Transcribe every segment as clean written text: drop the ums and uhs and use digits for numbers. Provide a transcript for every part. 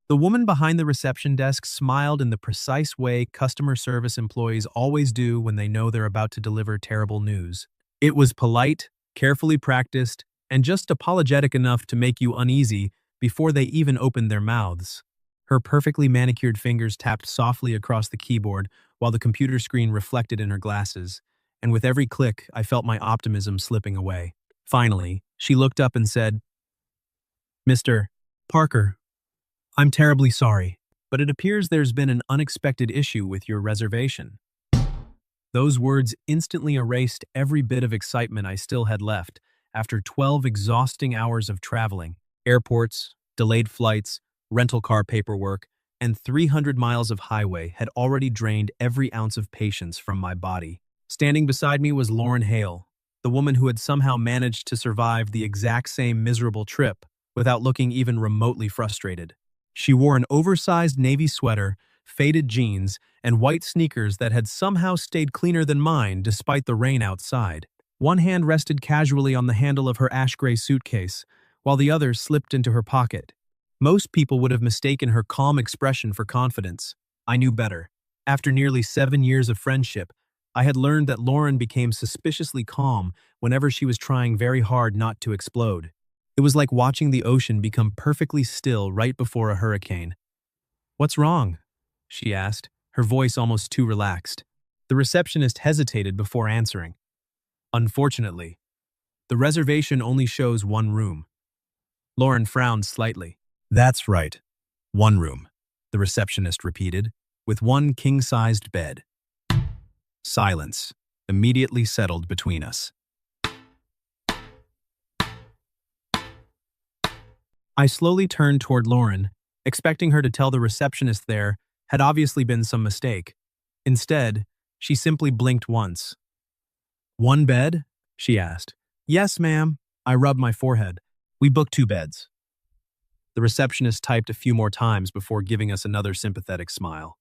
The woman behind the reception desk smiled in the precise way customer service employees always do when they know they're about to deliver terrible news. It was polite, carefully practiced, and just apologetic enough to make you uneasy before they even opened their mouths. Her perfectly manicured fingers tapped softly across the keyboard while the computer screen reflected in her glasses, and with every click, I felt my optimism slipping away. Finally, she looked up and said, "Mr. Parker, I'm terribly sorry, but it appears there's been an unexpected issue with your reservation." Those words instantly erased every bit of excitement I still had left after 12 exhausting hours of traveling. Airports, delayed flights, rental car paperwork, and 300 miles of highway had already drained every ounce of patience from my body. Standing beside me was Lauren Hale, the woman who had somehow managed to survive the exact same miserable trip without looking even remotely frustrated. She wore an oversized navy sweater, faded jeans, and white sneakers that had somehow stayed cleaner than mine despite the rain outside. One hand rested casually on the handle of her ash-gray suitcase, while the other slipped into her pocket. Most people would have mistaken her calm expression for confidence. I knew better. After nearly 7 years of friendship, I had learned that Lauren became suspiciously calm whenever she was trying very hard not to explode. It was like watching the ocean become perfectly still right before a hurricane. "What's wrong?" she asked, her voice almost too relaxed. The receptionist hesitated before answering. "Unfortunately, the reservation only shows one room." Lauren frowned slightly. "That's right. One room," the receptionist repeated, "with one king-sized bed." Silence immediately settled between us. I slowly turned toward Lauren, expecting her to tell the receptionist there had obviously been some mistake. Instead, she simply blinked once. "One bed?" she asked. "Yes, ma'am." I rubbed my forehead. "We booked 2 beds." The receptionist typed a few more times before giving us another sympathetic smile.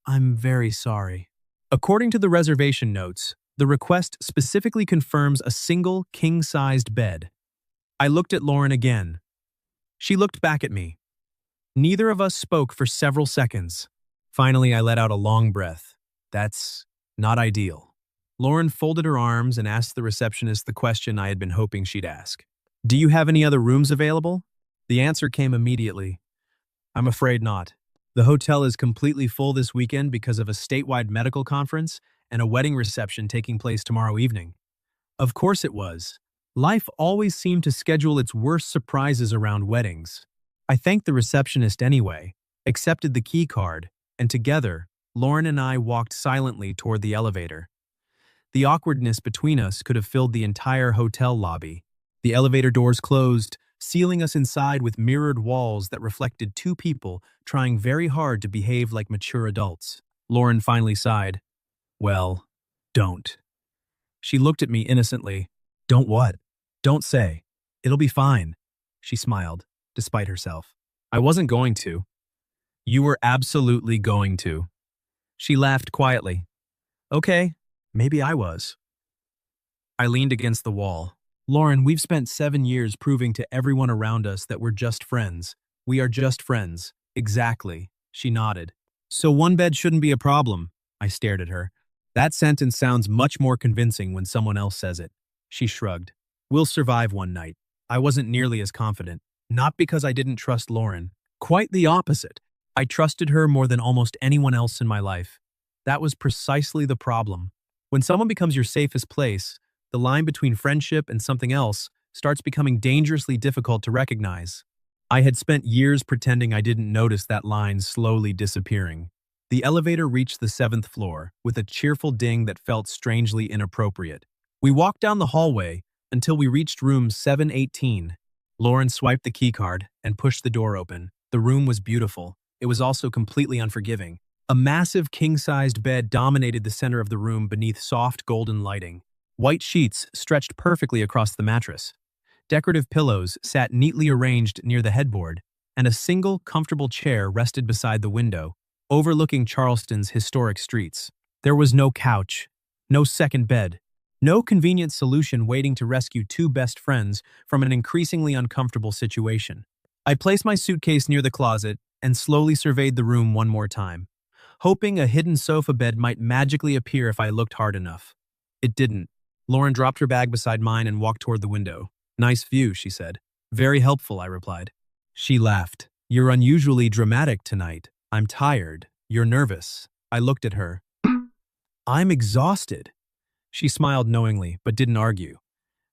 "I'm very sorry." According to the reservation notes, the request specifically confirms a single king-sized bed. I looked at Lauren again. She looked back at me. Neither of us spoke for several seconds. Finally, I let out a long breath. That's not ideal. Lauren folded her arms and asked the receptionist the question I had been hoping she'd ask. "Do you have any other rooms available?" The answer came immediately. "I'm afraid not. The hotel is completely full this weekend because of a statewide medical conference and a wedding reception taking place tomorrow evening." Of course it was. Life always seemed to schedule its worst surprises around weddings. I thanked the receptionist anyway, accepted the key card, and together, Lauren and I walked silently toward the elevator. The awkwardness between us could have filled the entire hotel lobby. The elevator doors closed, sealing us inside with mirrored walls that reflected 2 people trying very hard to behave like mature adults. Lauren finally sighed. "Well, don't." She looked at me innocently. "Don't what?" "Don't say. It'll be fine." She smiled, despite herself. "I wasn't going to." "You were absolutely going to." She laughed quietly. "Okay, maybe I was." I leaned against the wall. "Lauren, we've spent 7 years proving to everyone around us that we're just friends. We are just friends." "Exactly," she nodded. "So 1 bed shouldn't be a problem." I stared at her. "That sentence sounds much more convincing when someone else says it." She shrugged. "We'll survive one night." I wasn't nearly as confident. Not because I didn't trust Lauren. Quite the opposite. I trusted her more than almost anyone else in my life. That was precisely the problem. When someone becomes your safest place, the line between friendship and something else starts becoming dangerously difficult to recognize. I had spent years pretending I didn't notice that line slowly disappearing. The elevator reached the 7th floor with a cheerful ding that felt strangely inappropriate. We walked down the hallway until we reached room 718. Lauren swiped the keycard and pushed the door open. The room was beautiful. It was also completely unforgiving. A massive king-sized bed dominated the center of the room beneath soft golden lighting. White sheets stretched perfectly across the mattress. Decorative pillows sat neatly arranged near the headboard, and a single, comfortable chair rested beside the window, overlooking Charleston's historic streets. There was no couch, no second bed, no convenient solution waiting to rescue 2 best friends from an increasingly uncomfortable situation. I placed my suitcase near the closet and slowly surveyed the room one more time, hoping a hidden sofa bed might magically appear if I looked hard enough. It didn't. Lauren dropped her bag beside mine and walked toward the window. "Nice view," she said. "Very helpful," I replied. She laughed. "You're unusually dramatic tonight. I'm tired. You're nervous." I looked at her. "I'm exhausted." She smiled knowingly, but didn't argue.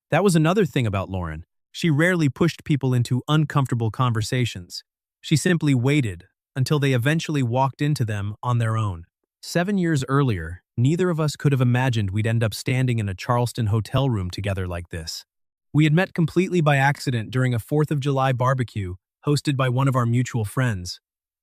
That was another thing about Lauren. She rarely pushed people into uncomfortable conversations. She simply waited until they eventually walked into them on their own. 7 years earlier, neither of us could have imagined we'd end up standing in a Charleston hotel room together like this. We had met completely by accident during a 4th of July barbecue hosted by one of our mutual friends.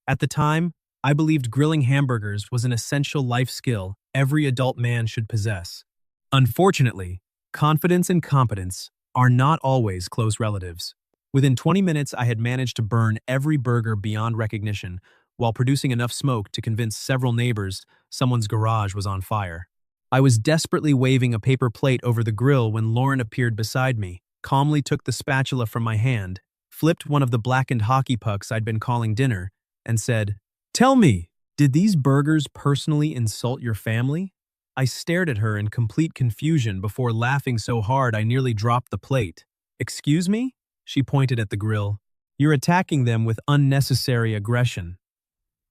At the time, I believed grilling hamburgers was an essential life skill every adult man should possess. Unfortunately, confidence and competence are not always close relatives. Within 20 minutes, I had managed to burn every burger beyond recognition while producing enough smoke to convince several neighbors someone's garage was on fire. I was desperately waving a paper plate over the grill when Lauren appeared beside me, calmly took the spatula from my hand, flipped one of the blackened hockey pucks I'd been calling dinner, and said, "Tell me, did these burgers personally insult your family?" I stared at her in complete confusion before laughing so hard I nearly dropped the plate. "Excuse me?" She pointed at the grill. "You're attacking them with unnecessary aggression."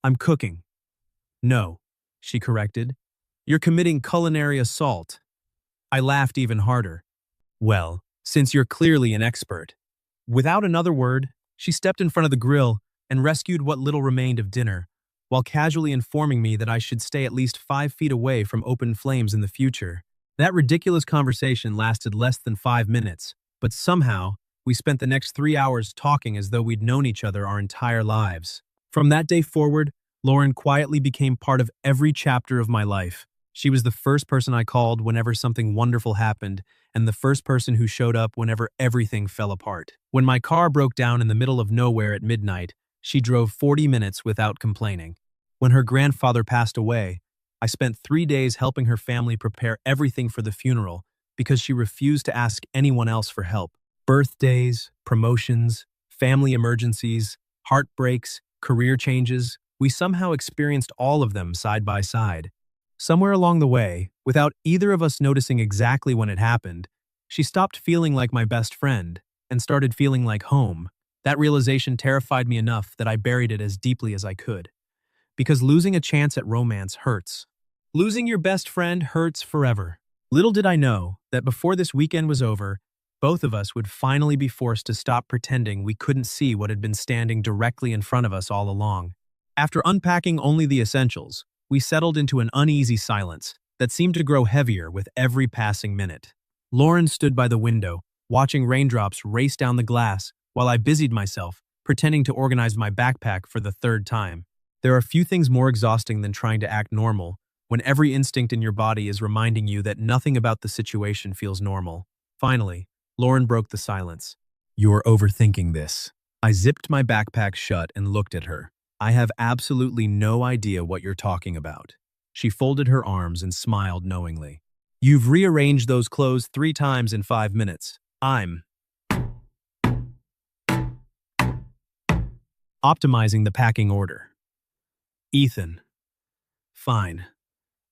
"I'm cooking." "No," she corrected. "You're committing culinary assault." I laughed even harder. "Well, since you're clearly an expert." Without another word, she stepped in front of the grill and rescued what little remained of dinner, while casually informing me that I should stay at least 5 feet away from open flames in the future. That ridiculous conversation lasted less than 5 minutes, but somehow, we spent the next 3 hours talking as though we'd known each other our entire lives. From that day forward, Lauren quietly became part of every chapter of my life. She was the first person I called whenever something wonderful happened, and the first person who showed up whenever everything fell apart. When my car broke down in the middle of nowhere at midnight, she drove 40 minutes without complaining. When her grandfather passed away, I spent 3 days helping her family prepare everything for the funeral because she refused to ask anyone else for help. Birthdays, promotions, family emergencies, heartbreaks, career changes, we somehow experienced all of them side by side. Somewhere along the way, without either of us noticing exactly when it happened, she stopped feeling like my best friend and started feeling like home. That realization terrified me enough that I buried it as deeply as I could. Because losing a chance at romance hurts. Losing your best friend hurts forever. Little did I know that before this weekend was over, both of us would finally be forced to stop pretending we couldn't see what had been standing directly in front of us all along. After unpacking only the essentials, we settled into an uneasy silence that seemed to grow heavier with every passing minute. Lauren stood by the window, watching raindrops race down the glass while I busied myself, pretending to organize my backpack for the 3rd time. There are few things more exhausting than trying to act normal when every instinct in your body is reminding you that nothing about the situation feels normal. Finally, Lauren broke the silence. "You're overthinking this." I zipped my backpack shut and looked at her. "I have absolutely no idea what you're talking about." She folded her arms and smiled knowingly. "You've rearranged those clothes 3 times in 5 minutes. I'm optimizing the packing order." "Ethan." "Fine,"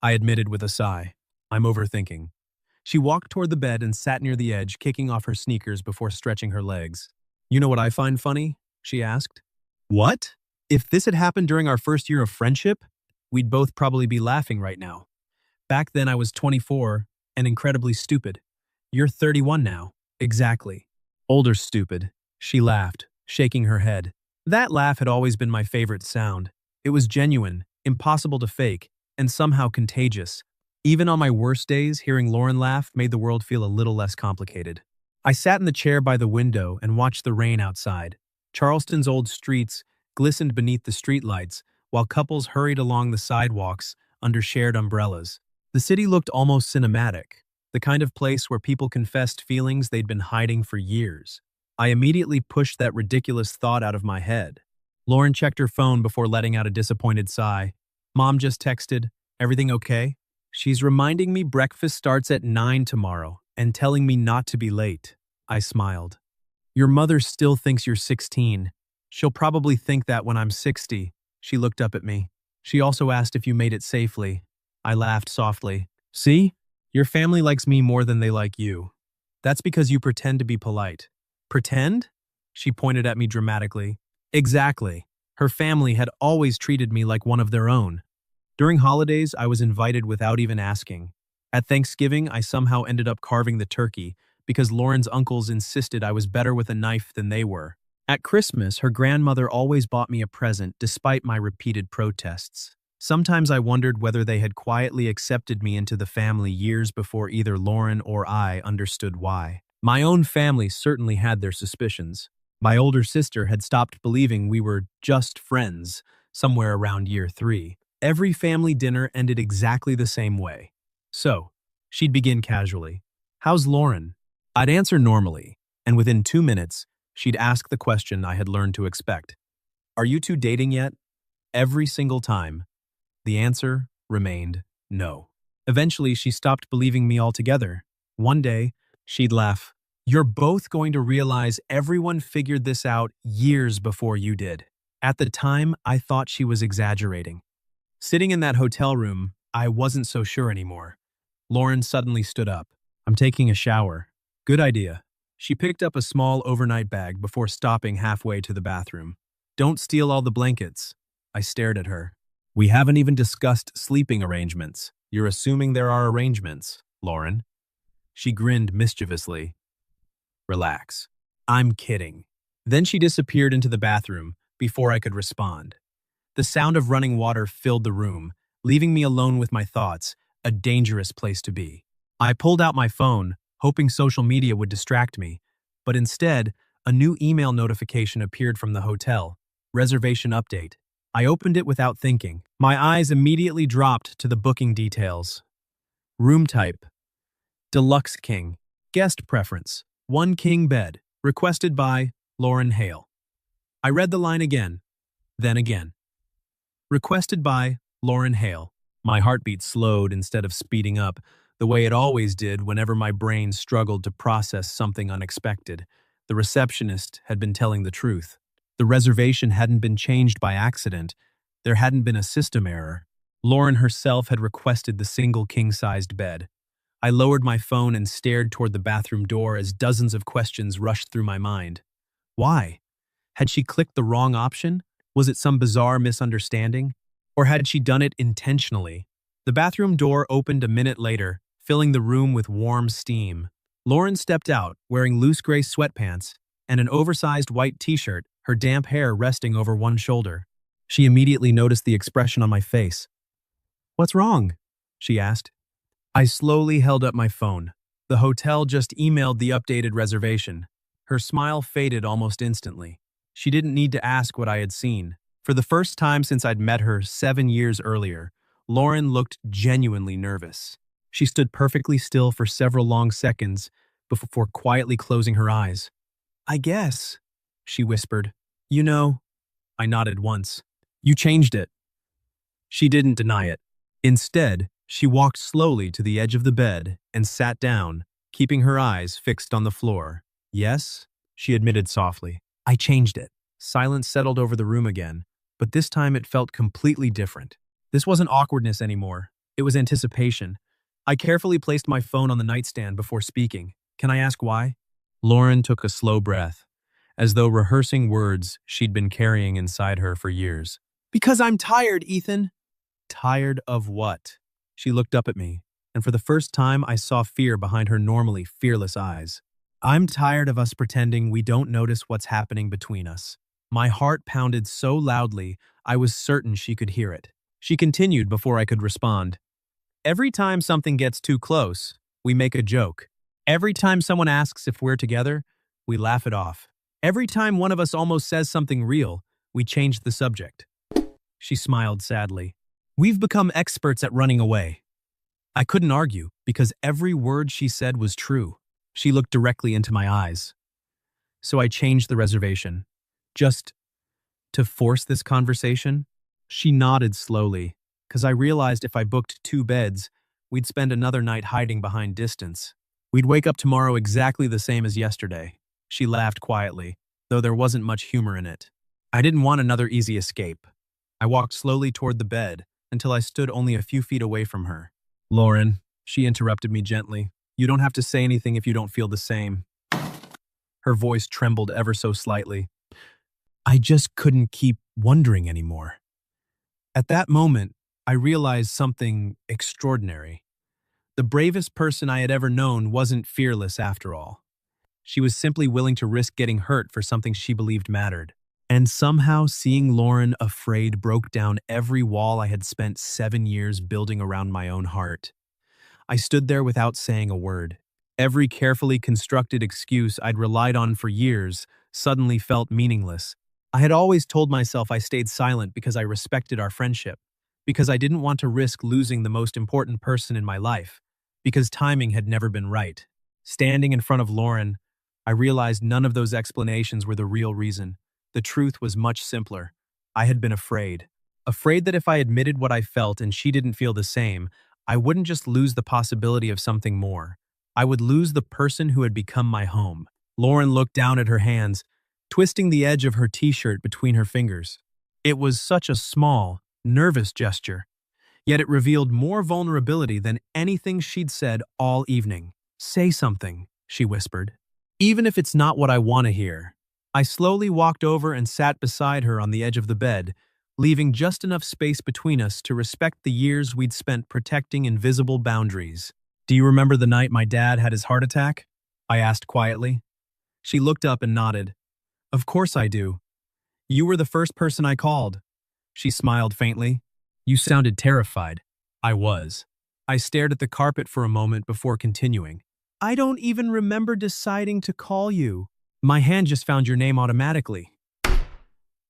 I admitted with a sigh. "I'm overthinking." She walked toward the bed and sat near the edge, kicking off her sneakers before stretching her legs. "You know what I find funny?" she asked. "What?" If this had happened during our first year of friendship, we'd both probably be laughing right now. Back then I was 24 and incredibly stupid. You're 31 now. Exactly. Older stupid. She laughed, shaking her head. That laugh had always been my favorite sound. It was genuine, impossible to fake, and somehow contagious. Even on my worst days, hearing Lauren laugh made the world feel a little less complicated. I sat in the chair by the window and watched the rain outside. Charleston's old streets glistened beneath the streetlights, while couples hurried along the sidewalks under shared umbrellas. The city looked almost cinematic, the kind of place where people confessed feelings they'd been hiding for years. I immediately pushed that ridiculous thought out of my head. Lauren checked her phone before letting out a disappointed sigh. "Mom just texted, everything okay?" "She's reminding me breakfast starts at 9 tomorrow and telling me not to be late." I smiled. "Your mother still thinks you're 16. She'll probably think that when I'm 60. She looked up at me. She also asked if you made it safely. I laughed softly. See? Your family likes me more than they like you. That's because you pretend to be polite. Pretend? She pointed at me dramatically. Exactly. Her family had always treated me like one of their own. During holidays, I was invited without even asking. At Thanksgiving, I somehow ended up carving the turkey because Lauren's uncles insisted I was better with a knife than they were. At Christmas, her grandmother always bought me a present despite my repeated protests. Sometimes I wondered whether they had quietly accepted me into the family years before either Lauren or I understood why. My own family certainly had their suspicions. My older sister had stopped believing we were just friends somewhere around year 3. Every family dinner ended exactly the same way. So, she'd begin casually. How's Lauren? I'd answer normally, and within 2 minutes, she'd ask the question I had learned to expect. Are you two dating yet? Every single time, the answer remained no. Eventually, she stopped believing me altogether. One day, she'd laugh. You're both going to realize everyone figured this out years before you did. At the time, I thought she was exaggerating. Sitting in that hotel room, I wasn't so sure anymore. Lauren suddenly stood up. I'm taking a shower. Good idea. She picked up a small overnight bag before stopping halfway to the bathroom. Don't steal all the blankets. I stared at her. We haven't even discussed sleeping arrangements. You're assuming there are arrangements, Lauren. She grinned mischievously. Relax. I'm kidding. Then she disappeared into the bathroom before I could respond. The sound of running water filled the room, leaving me alone with my thoughts, a dangerous place to be. I pulled out my phone, hoping social media would distract me, but instead, a new email notification appeared from the hotel. Reservation update. I opened it without thinking. My eyes immediately dropped to the booking details. Room type: Deluxe King. Guest preference: 1 king bed. Requested by Lauren Hale. I read the line again, then again. Requested by Lauren Hale. My heartbeat slowed instead of speeding up, the way it always did whenever my brain struggled to process something unexpected. The receptionist had been telling the truth. The reservation hadn't been changed by accident. There hadn't been a system error. Lauren herself had requested the single king-sized bed. I lowered my phone and stared toward the bathroom door as dozens of questions rushed through my mind. Why? Had she clicked the wrong option? Was it some bizarre misunderstanding? Or had she done it intentionally? The bathroom door opened a minute later, filling the room with warm steam. Lauren stepped out, wearing loose gray sweatpants and an oversized white t-shirt, her damp hair resting over one shoulder. She immediately noticed the expression on my face. What's wrong? She asked. I slowly held up my phone. The hotel just emailed the updated reservation. Her smile faded almost instantly. She didn't need to ask what I had seen. For the first time since I'd met her 7 years earlier, Lauren looked genuinely nervous. She stood perfectly still for several long seconds before quietly closing her eyes. I guess, she whispered. You know, I nodded once. You changed it. She didn't deny it. Instead, she walked slowly to the edge of the bed and sat down, keeping her eyes fixed on the floor. Yes, she admitted softly. I changed it. Silence settled over the room again, but this time it felt completely different. This wasn't awkwardness anymore. It was anticipation. I carefully placed my phone on the nightstand before speaking. Can I ask why? Lauren took a slow breath, as though rehearsing words she'd been carrying inside her for years. Because I'm tired, Ethan. Tired of what? She looked up at me, and for the first time I saw fear behind her normally fearless eyes. I'm tired of us pretending we don't notice what's happening between us. My heart pounded so loudly, I was certain she could hear it. She continued before I could respond. Every time something gets too close, we make a joke. Every time someone asks if we're together, we laugh it off. Every time one of us almost says something real, we change the subject. She smiled sadly. We've become experts at running away. I couldn't argue, because every word she said was true. She looked directly into my eyes. So I changed the reservation. Just to force this conversation? She nodded slowly, because I realized if I booked 2 beds, we'd spend another night hiding behind distance. We'd wake up tomorrow exactly the same as yesterday. She laughed quietly, though there wasn't much humor in it. I didn't want another easy escape. I walked slowly toward the bed until I stood only a few feet away from her. Lauren, she interrupted me gently. You don't have to say anything if you don't feel the same. Her voice trembled ever so slightly. I just couldn't keep wondering anymore. At that moment, I realized something extraordinary. The bravest person I had ever known wasn't fearless after all. She was simply willing to risk getting hurt for something she believed mattered. And somehow seeing Lauren afraid broke down every wall I had spent 7 years building around my own heart. I stood there without saying a word. Every carefully constructed excuse I'd relied on for years suddenly felt meaningless. I had always told myself I stayed silent because I respected our friendship, because I didn't want to risk losing the most important person in my life, because timing had never been right. Standing in front of Lauren, I realized none of those explanations were the real reason. The truth was much simpler. I had been afraid. Afraid that if I admitted what I felt and she didn't feel the same, I wouldn't just lose the possibility of something more. I would lose the person who had become my home. Lauren looked down at her hands, twisting the edge of her t-shirt between her fingers. It was such a small, nervous gesture, yet it revealed more vulnerability than anything she'd said all evening. Say something, she whispered. Even if it's not what I want to hear. I slowly walked over and sat beside her on the edge of the bed, leaving just enough space between us to respect the years we'd spent protecting invisible boundaries. Do you remember the night my dad had his heart attack? I asked quietly. She looked up and nodded. Of course I do. You were the first person I called. She smiled faintly. You sounded terrified. I was. I stared at the carpet for a moment before continuing. I don't even remember deciding to call you. My hand just found your name automatically.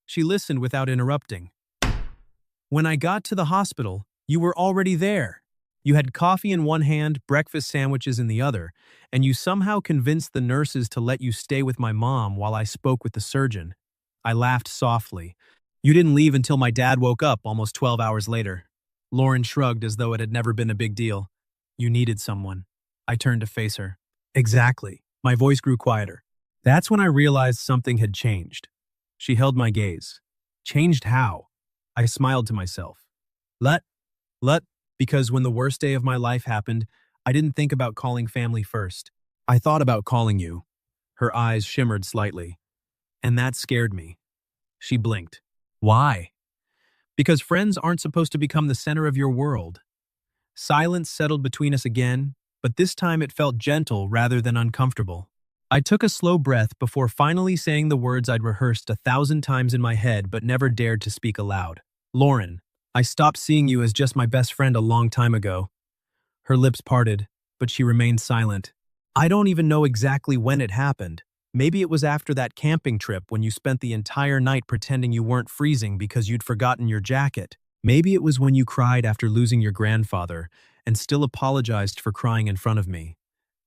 She listened without interrupting. When I got to the hospital, you were already there. You had coffee in one hand, breakfast sandwiches in the other, and you somehow convinced the nurses to let you stay with my mom while I spoke with the surgeon. I laughed softly. You didn't leave until my dad woke up almost 12 hours later. Lauren shrugged as though it had never been a big deal. You needed someone. I turned to face her. Exactly. My voice grew quieter. That's when I realized something had changed. She held my gaze. Changed how? I smiled to myself. Let, because when the worst day of my life happened, I didn't think about calling family first. I thought about calling you. Her eyes shimmered slightly. And that scared me. She blinked. Why? Because friends aren't supposed to become the center of your world. Silence settled between us again, but this time it felt gentle rather than uncomfortable. I took a slow breath before finally saying the words I'd rehearsed 1,000 times in my head but never dared to speak aloud. Lauren, I stopped seeing you as just my best friend a long time ago. Her lips parted, but she remained silent. I don't even know exactly when it happened. Maybe it was after that camping trip when you spent the entire night pretending you weren't freezing because you'd forgotten your jacket. Maybe it was when you cried after losing your grandfather and still apologized for crying in front of me.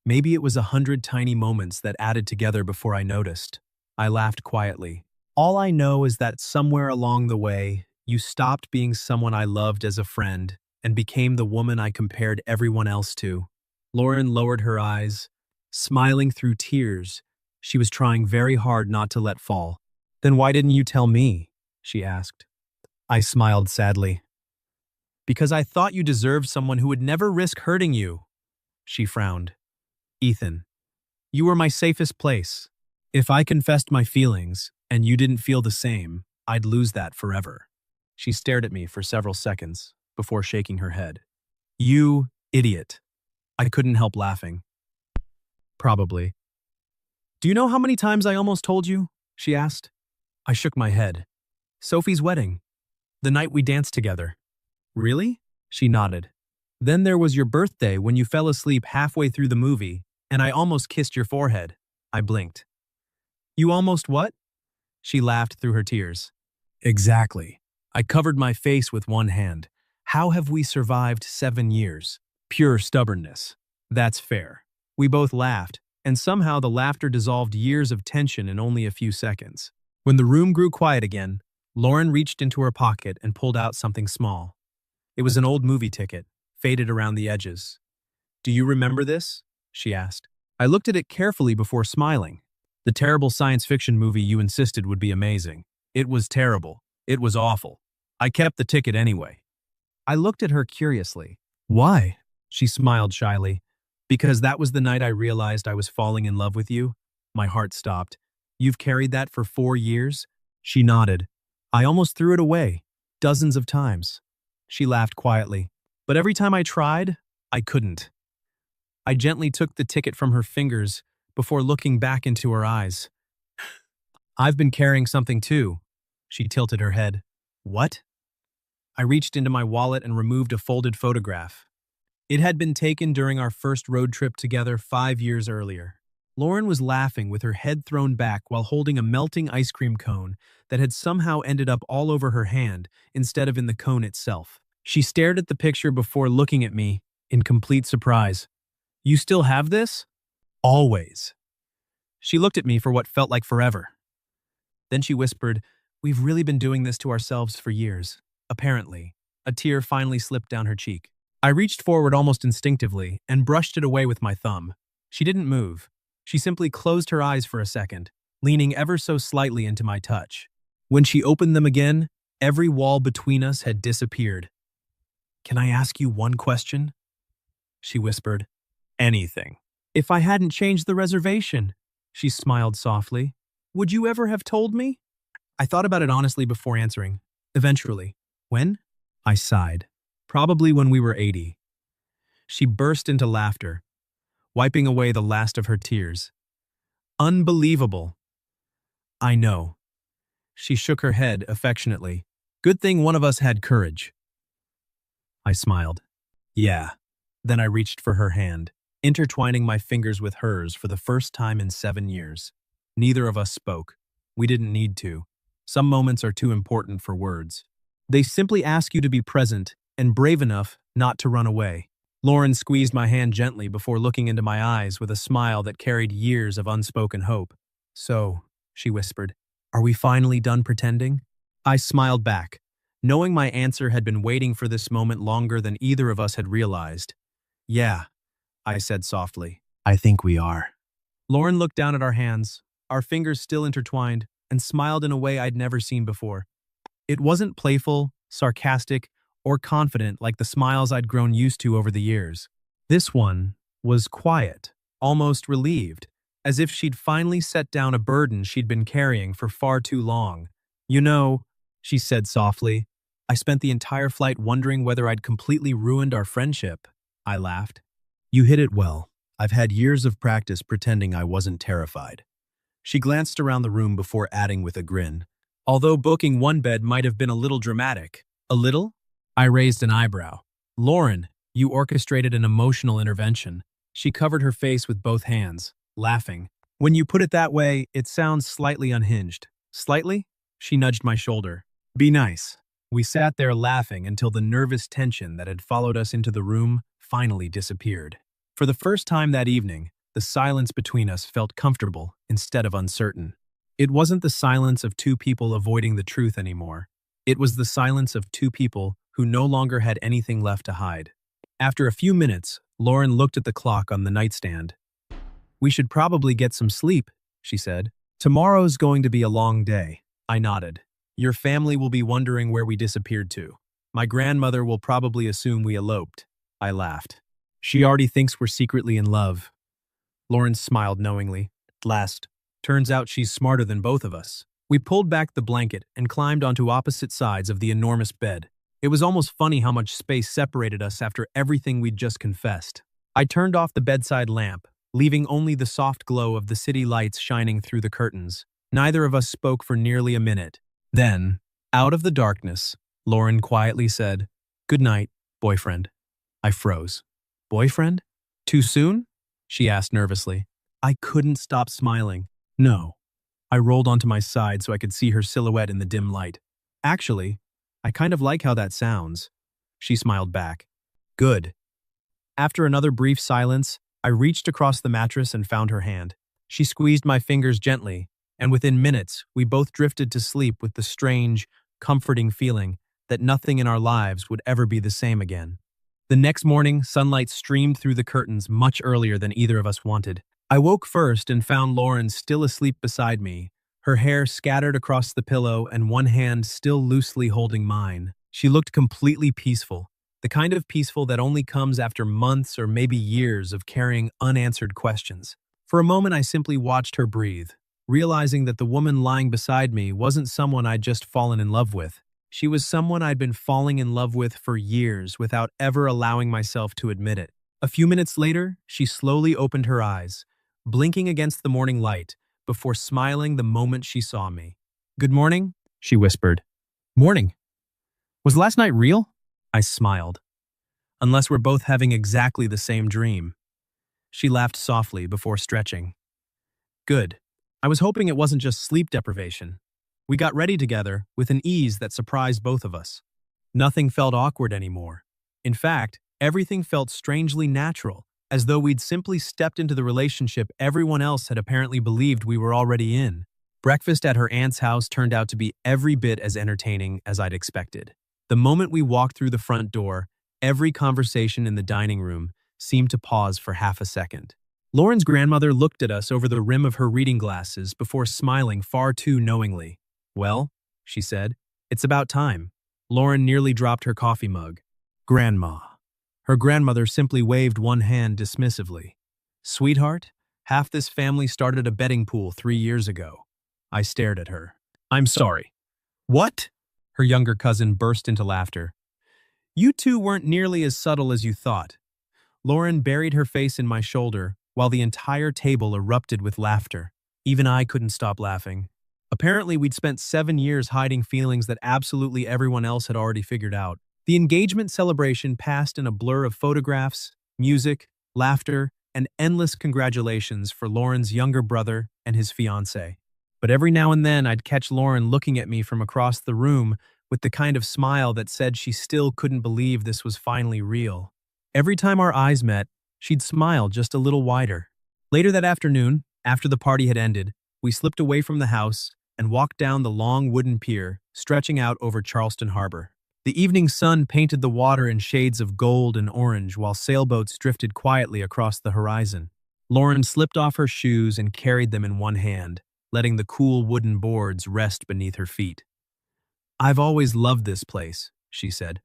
Maybe it was 100 tiny moments that added together before I noticed. I laughed quietly. All I know is that somewhere along the way, you stopped being someone I loved as a friend and became the woman I compared everyone else to. Lauren lowered her eyes, smiling through tears. She was trying very hard not to let fall. Then why didn't you tell me? She asked. I smiled sadly. Because I thought you deserved someone who would never risk hurting you. She frowned. Ethan, you were my safest place. If I confessed my feelings and you didn't feel the same, I'd lose that forever. She stared at me for several seconds before shaking her head. You idiot. I couldn't help laughing. Probably. Do you know how many times I almost told you? She asked. I shook my head. Sophie's wedding. The night we danced together. Really? She nodded. Then there was your birthday when you fell asleep halfway through the movie, and I almost kissed your forehead. I blinked. You almost what? She laughed through her tears. Exactly. I covered my face with one hand. How have we survived 7 years? Pure stubbornness. That's fair. We both laughed, and somehow the laughter dissolved years of tension in only a few seconds. When the room grew quiet again, Lauren reached into her pocket and pulled out something small. It was an old movie ticket, faded around the edges. Do you remember this? She asked. I looked at it carefully before smiling. The terrible science fiction movie you insisted would be amazing. It was terrible. It was awful. I kept the ticket anyway. I looked at her curiously. Why? She smiled shyly. Because that was the night I realized I was falling in love with you. My heart stopped. You've carried that for 4 years? She nodded. I almost threw it away. Dozens of times. She laughed quietly. But every time I tried, I couldn't. I gently took the ticket from her fingers before looking back into her eyes. I've been carrying something too. She tilted her head. What? I reached into my wallet and removed a folded photograph. It had been taken during our first road trip together 5 years earlier. Lauren was laughing with her head thrown back while holding a melting ice cream cone that had somehow ended up all over her hand instead of in the cone itself. She stared at the picture before looking at me in complete surprise. You still have this? Always. She looked at me for what felt like forever. Then she whispered, We've really been doing this to ourselves for years. Apparently. A tear finally slipped down her cheek. I reached forward almost instinctively and brushed it away with my thumb. She didn't move. She simply closed her eyes for a second, leaning ever so slightly into my touch. When she opened them again, every wall between us had disappeared. Can I ask you one question? She whispered. Anything. If I hadn't changed the reservation, she smiled softly, would you ever have told me? I thought about it honestly before answering. Eventually. When? I sighed. Probably when we were 80. She burst into laughter, wiping away the last of her tears. Unbelievable. I know. She shook her head affectionately. Good thing one of us had courage. I smiled. Yeah. Then I reached for her hand, intertwining my fingers with hers for the first time in 7 years. Neither of us spoke. We didn't need to. Some moments are too important for words. They simply ask you to be present and brave enough not to run away. Lauren squeezed my hand gently before looking into my eyes with a smile that carried years of unspoken hope. So, she whispered, are we finally done pretending? I smiled back, knowing my answer had been waiting for this moment longer than either of us had realized. Yeah, I said softly. I think we are. Lauren looked down at our hands, our fingers still intertwined, and smiled in a way I'd never seen before. It wasn't playful, sarcastic, or confident like the smiles I'd grown used to over the years. This one was quiet, almost relieved, as if she'd finally set down a burden she'd been carrying for far too long. You know, she said softly, I spent the entire flight wondering whether I'd completely ruined our friendship. I laughed. You hit it well. I've had years of practice pretending I wasn't terrified. She glanced around the room before adding with a grin. Although booking one bed might have been a little dramatic. A little? I raised an eyebrow. Lauren, you orchestrated an emotional intervention. She covered her face with both hands, laughing. When you put it that way, it sounds slightly unhinged. Slightly? She nudged my shoulder. Be nice. We sat there laughing until the nervous tension that had followed us into the room finally disappeared. For the first time that evening, the silence between us felt comfortable instead of uncertain. It wasn't the silence of two people avoiding the truth anymore. It was the silence of two people who no longer had anything left to hide. After a few minutes, Lauren looked at the clock on the nightstand. We should probably get some sleep, she said. Tomorrow's going to be a long day. I nodded. Your family will be wondering where we disappeared to. My grandmother will probably assume we eloped. I laughed. She already thinks we're secretly in love. Lauren smiled knowingly. At last, turns out she's smarter than both of us. We pulled back the blanket and climbed onto opposite sides of the enormous bed. It was almost funny how much space separated us after everything we'd just confessed. I turned off the bedside lamp, leaving only the soft glow of the city lights shining through the curtains. Neither of us spoke for nearly a minute. Then, out of the darkness, Lauren quietly said, "Good night, boyfriend." I froze. Boyfriend? Too soon? She asked nervously. I couldn't stop smiling. No. I rolled onto my side so I could see her silhouette in the dim light. Actually, I kind of like how that sounds. She smiled back. Good. After another brief silence, I reached across the mattress and found her hand. She squeezed my fingers gently, and within minutes, we both drifted to sleep with the strange, comforting feeling that nothing in our lives would ever be the same again. The next morning, sunlight streamed through the curtains much earlier than either of us wanted. I woke first and found Lauren still asleep beside me, her hair scattered across the pillow and one hand still loosely holding mine. She looked completely peaceful, the kind of peaceful that only comes after months or maybe years of carrying unanswered questions. For a moment, I simply watched her breathe, realizing that the woman lying beside me wasn't someone I'd just fallen in love with. She was someone I'd been falling in love with for years without ever allowing myself to admit it. A few minutes later, she slowly opened her eyes, blinking against the morning light, before smiling the moment she saw me. "Good morning," she whispered. "Morning. Was last night real?" I smiled. "Unless we're both having exactly the same dream." She laughed softly before stretching. "Good. I was hoping it wasn't just sleep deprivation." We got ready together with an ease that surprised both of us. Nothing felt awkward anymore. In fact, everything felt strangely natural, as though we'd simply stepped into the relationship everyone else had apparently believed we were already in. Breakfast at her aunt's house turned out to be every bit as entertaining as I'd expected. The moment we walked through the front door, every conversation in the dining room seemed to pause for half a second. Lauren's grandmother looked at us over the rim of her reading glasses before smiling far too knowingly. "Well," she said, "it's about time." Lauren nearly dropped her coffee mug. "Grandma." Her grandmother simply waved one hand dismissively. "Sweetheart, half this family started a betting pool 3 years ago." I stared at her. "I'm sorry." "What?" Her younger cousin burst into laughter. "You two weren't nearly as subtle as you thought." Lauren buried her face in my shoulder while the entire table erupted with laughter. Even I couldn't stop laughing. Apparently, we'd spent 7 years hiding feelings that absolutely everyone else had already figured out. The engagement celebration passed in a blur of photographs, music, laughter, and endless congratulations for Lauren's younger brother and his fiancée. But every now and then, I'd catch Lauren looking at me from across the room with the kind of smile that said she still couldn't believe this was finally real. Every time our eyes met, she'd smile just a little wider. Later that afternoon, after the party had ended, we slipped away from the house and walked down the long wooden pier stretching out over Charleston Harbor. The evening sun painted the water in shades of gold and orange while sailboats drifted quietly across the horizon. Lauren slipped off her shoes and carried them in one hand, letting the cool wooden boards rest beneath her feet. "I've always loved this place," she said.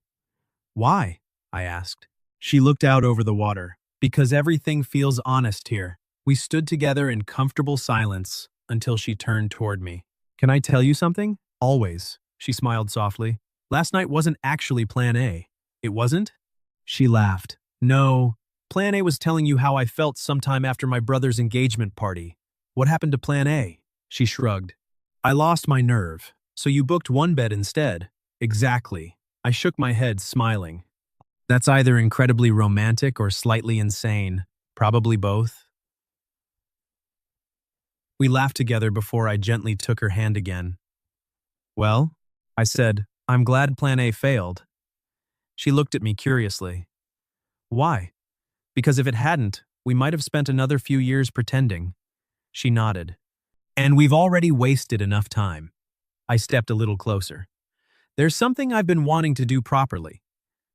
"Why?" I asked. She looked out over the water. "Because everything feels honest here." We stood together in comfortable silence until she turned toward me. "Can I tell you something?" "Always," she smiled softly. "Last night wasn't actually Plan A." "It wasn't?" She laughed. "No. Plan A was telling you how I felt sometime after my brother's engagement party." "What happened to Plan A?" She shrugged. "I lost my nerve. So you booked one bed instead." "Exactly." I shook my head, smiling. "That's either incredibly romantic or slightly insane. Probably both." We laughed together before I gently took her hand again. "Well," I said, "I'm glad Plan A failed." She looked at me curiously. "Why?" "Because if it hadn't, we might have spent another few years pretending." She nodded. "And we've already wasted enough time." I stepped a little closer. "There's something I've been wanting to do properly."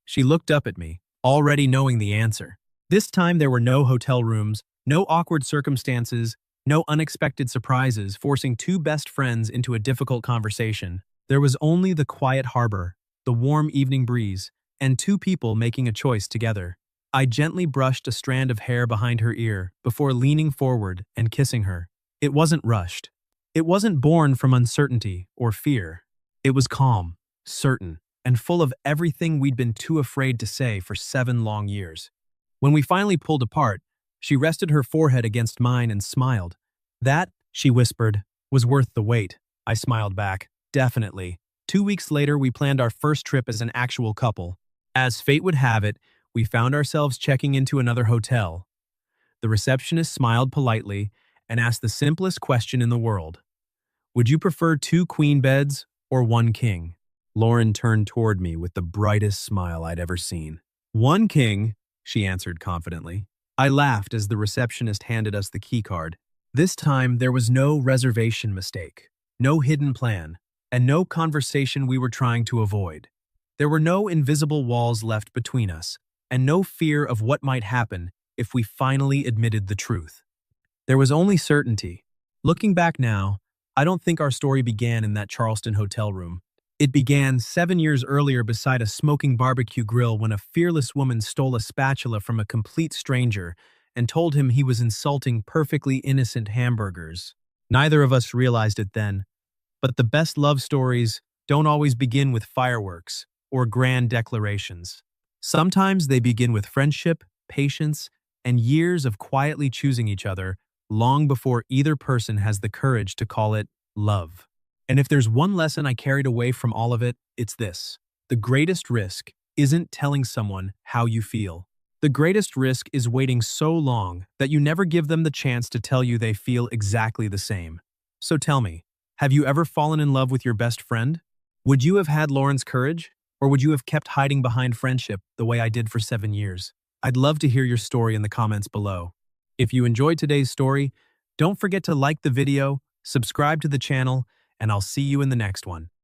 She looked up at me, already knowing the answer. This time there were no hotel rooms, no awkward circumstances, no unexpected surprises forcing two best friends into a difficult conversation. There was only the quiet harbor, the warm evening breeze, and two people making a choice together. I gently brushed a strand of hair behind her ear before leaning forward and kissing her. It wasn't rushed. It wasn't born from uncertainty or fear. It was calm, certain, and full of everything we'd been too afraid to say for 7 long years. When we finally pulled apart, she rested her forehead against mine and smiled. "That," she whispered, "was worth the wait." I smiled back. "Definitely." 2 weeks later, we planned our first trip as an actual couple. As fate would have it, we found ourselves checking into another hotel. The receptionist smiled politely and asked the simplest question in the world. "Would you prefer 2 queen beds or 1 king?" Lauren turned toward me with the brightest smile I'd ever seen. "1 king," she answered confidently. I laughed as the receptionist handed us the key card. This time, there was no reservation mistake, no hidden plan, and no conversation we were trying to avoid. There were no invisible walls left between us, and no fear of what might happen if we finally admitted the truth. There was only certainty. Looking back now, I don't think our story began in that Charleston hotel room. It began 7 years earlier beside a smoking barbecue grill when a fearless woman stole a spatula from a complete stranger and told him he was insulting perfectly innocent hamburgers. Neither of us realized it then, but the best love stories don't always begin with fireworks or grand declarations. Sometimes they begin with friendship, patience, and years of quietly choosing each other long before either person has the courage to call it love. And if there's one lesson I carried away from all of it, it's this. The greatest risk isn't telling someone how you feel. The greatest risk is waiting so long that you never give them the chance to tell you they feel exactly the same. So tell me, have you ever fallen in love with your best friend? Would you have had Lauren's courage? Or would you have kept hiding behind friendship the way I did for 7 years? I'd love to hear your story in the comments below. If you enjoyed today's story, don't forget to like the video, subscribe to the channel, and I'll see you in the next one.